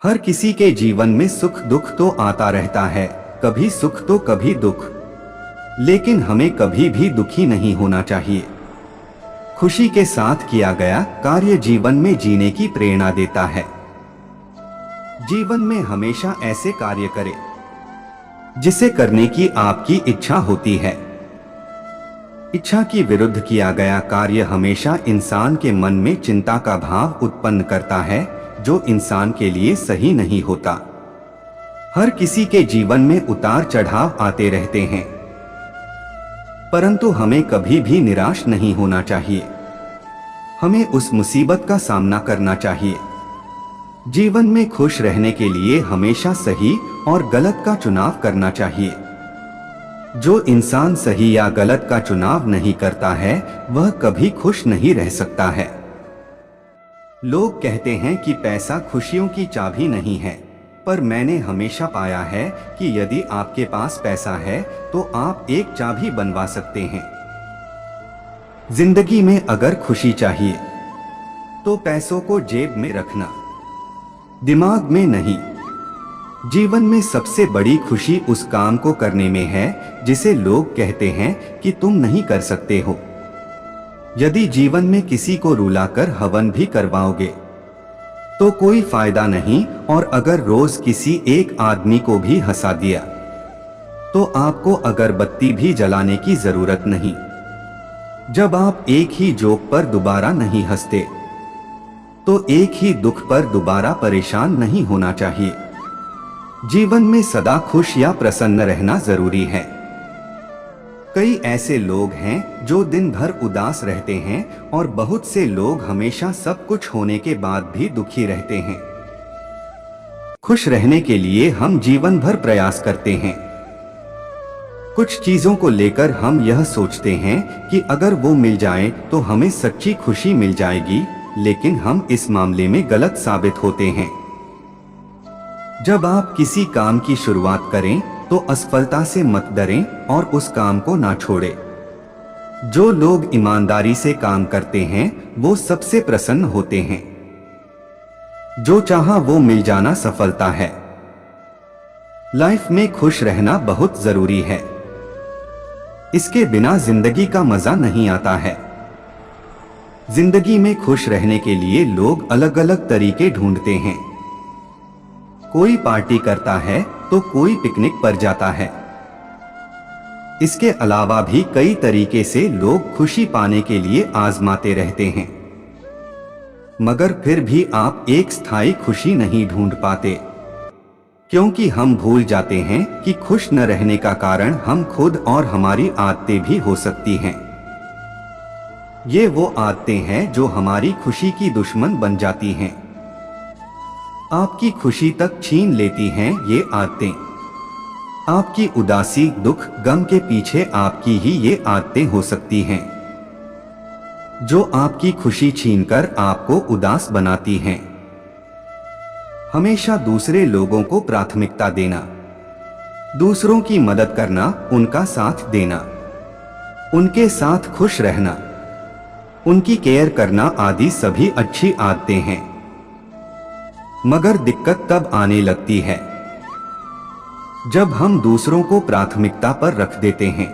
हर किसी के जीवन में सुख दुख तो आता रहता है, कभी सुख तो कभी दुख, लेकिन हमें कभी भी दुखी नहीं होना चाहिए। खुशी के साथ किया गया कार्य जीवन में जीने की प्रेरणा देता है। जीवन में हमेशा ऐसे कार्य करें जिसे करने की आपकी इच्छा होती है। इच्छा की विरुद्ध किया गया कार्य हमेशा इंसान के मन में चिंता का भाव उत्पन्न करता है, जो इंसान के लिए सही नहीं होता। हर किसी के जीवन में उतार चढ़ाव आते रहते हैं, परंतु हमें कभी भी निराश नहीं होना चाहिए। हमें उस मुसीबत का सामना करना चाहिए। जीवन में खुश रहने के लिए हमेशा सही और गलत का चुनाव करना चाहिए। जो इंसान सही या गलत का चुनाव नहीं करता है, वह कभी खुश नहीं रह सकता है। लोग कहते हैं कि पैसा खुशियों की चाबी नहीं है, पर मैंने हमेशा पाया है कि यदि आपके पास पैसा है तो आप एक चाबी बनवा सकते हैं। जिंदगी में अगर खुशी चाहिए तो पैसों को जेब में रखना, दिमाग में नहीं। जीवन में सबसे बड़ी खुशी उस काम को करने में है जिसे लोग कहते हैं कि तुम नहीं कर सकते हो। यदि जीवन में किसी को रुलाकर हवन भी करवाओगे तो कोई फायदा नहीं, और अगर रोज किसी एक आदमी को भी हंसा दिया तो आपको अगरबत्ती भी जलाने की जरूरत नहीं। जब आप एक ही जोक पर दोबारा नहीं हंसते तो एक ही दुख पर दोबारा परेशान नहीं होना चाहिए। जीवन में सदा खुश या प्रसन्न रहना जरूरी है। कई ऐसे लोग हैं जो दिन भर उदास रहते हैं, और बहुत से लोग हमेशा सब कुछ होने के बाद भी दुखी रहते हैं। खुश रहने के लिए हम जीवन भर प्रयास करते हैं। कुछ चीजों को लेकर हम यह सोचते हैं कि अगर वो मिल जाए तो हमें सच्ची खुशी मिल जाएगी, लेकिन हम इस मामले में गलत साबित होते हैं। जब आप किसी काम की शुरुआत करें तो असफलता से मत डरें और उस काम को ना छोड़ें। जो लोग ईमानदारी से काम करते हैं वो सबसे प्रसन्न होते हैं। जो चाहा वो मिल जाना सफलता है। लाइफ में खुश रहना बहुत जरूरी है। इसके बिना जिंदगी का मजा नहीं आता है। जिंदगी में खुश रहने के लिए लोग अलग अलग तरीके ढूंढते हैं। कोई पार्टी करता है तो कोई पिकनिक पर जाता है। इसके अलावा भी कई तरीके से लोग खुशी पाने के लिए आजमाते रहते हैं, मगर फिर भी आप एक स्थायी खुशी नहीं ढूंढ पाते, क्योंकि हम भूल जाते हैं कि खुश न रहने का कारण हम खुद और हमारी आदतें भी हो सकती हैं। ये वो आदतें हैं जो हमारी खुशी की दुश्मन बन जाती हैं। आपकी खुशी तक छीन लेती हैं ये आदतें। आपकी उदासी दुख गम के पीछे आपकी ही ये आदतें हो सकती हैं, जो आपकी खुशी छीनकर आपको उदास बनाती हैं। हमेशा दूसरे लोगों को प्राथमिकता देना, दूसरों की मदद करना, उनका साथ देना, उनके साथ खुश रहना, उनकी केयर करना आदि सभी अच्छी आदतें हैं। मगर दिक्कत तब आने लगती है जब हम दूसरों को प्राथमिकता पर रख देते हैं,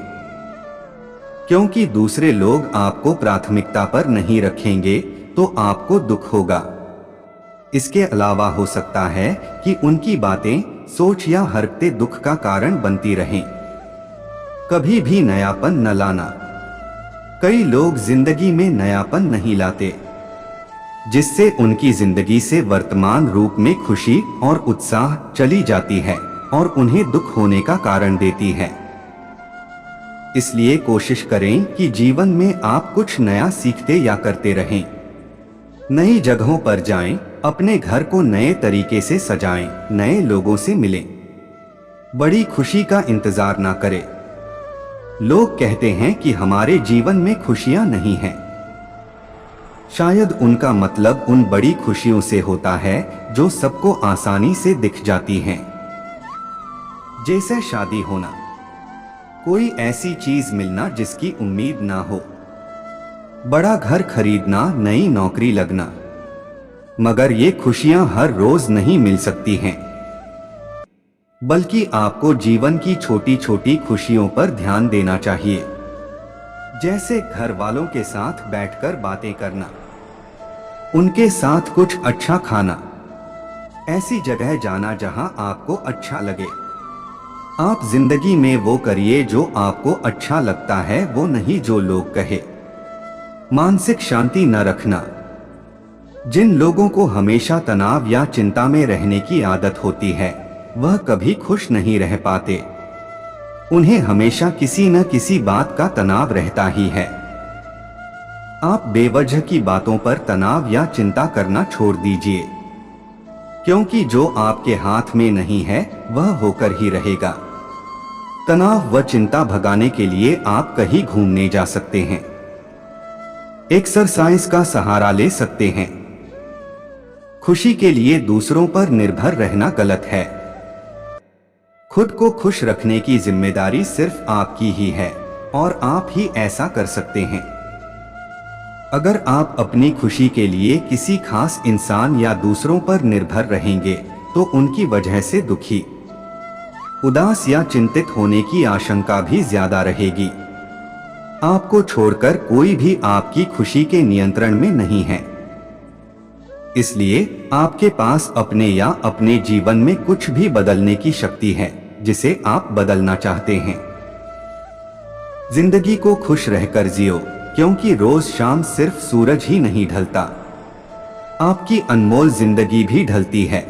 क्योंकि दूसरे लोग आपको प्राथमिकता पर नहीं रखेंगे तो आपको दुख होगा। इसके अलावा हो सकता है कि उनकी बातें, सोच या हरकतें दुख का कारण बनती रहें। कभी भी नयापन न लाना। कई लोग जिंदगी में नयापन नहीं लाते, जिससे उनकी जिंदगी से वर्तमान रूप में खुशी और उत्साह चली जाती है और उन्हें दुख होने का कारण देती है। इसलिए कोशिश करें कि जीवन में आप कुछ नया सीखते या करते रहें। नई जगहों पर जाएं, अपने घर को नए तरीके से सजाएं, नए लोगों से मिलें। बड़ी खुशी का इंतजार ना करें। लोग कहते हैं कि हमारे जीवन में खुशियां नहीं हैं। शायद उनका मतलब उन बड़ी खुशियों से होता है जो सबको आसानी से दिख जाती हैं, जैसे शादी होना, कोई ऐसी चीज मिलना जिसकी उम्मीद ना हो, बड़ा घर खरीदना, नई नौकरी लगना, मगर ये खुशियां हर रोज नहीं मिल सकती हैं, बल्कि आपको जीवन की छोटी छोटी खुशियों पर ध्यान देना चाहिए। जैसे घर वालों के साथ बैठकर बातें करना, उनके साथ कुछ अच्छा खाना, ऐसी जगह जाना जहां आपको अच्छा लगे। आप जिंदगी में वो करिए जो आपको अच्छा लगता है, वो नहीं जो लोग कहे। मानसिक शांति न रखना। जिन लोगों को हमेशा तनाव या चिंता में रहने की आदत होती है, वह कभी खुश नहीं रह पाते। उन्हें हमेशा किसी न किसी बात का तनाव रहता ही है। आप बेवजह की बातों पर तनाव या चिंता करना छोड़ दीजिए, क्योंकि जो आपके हाथ में नहीं है वह होकर ही रहेगा। तनाव व चिंता भगाने के लिए आप कहीं घूमने जा सकते हैं, एक्सरसाइज का सहारा ले सकते हैं। खुशी के लिए दूसरों पर निर्भर रहना गलत है। खुद को खुश रखने की जिम्मेदारी सिर्फ आपकी ही है और आप ही ऐसा कर सकते हैं। अगर आप अपनी खुशी के लिए किसी खास इंसान या दूसरों पर निर्भर रहेंगे तो उनकी वजह से दुखी, उदास या चिंतित होने की आशंका भी ज्यादा रहेगी। आपको छोड़कर कोई भी आपकी खुशी के नियंत्रण में नहीं है, इसलिए आपके पास अपने या अपने जीवन में कुछ भी बदलने की शक्ति है जिसे आप बदलना चाहते हैं। जिंदगी को खुश रहकर जियो, क्योंकि रोज शाम सिर्फ सूरज ही नहीं ढलता, आपकी अनमोल जिंदगी भी ढलती है।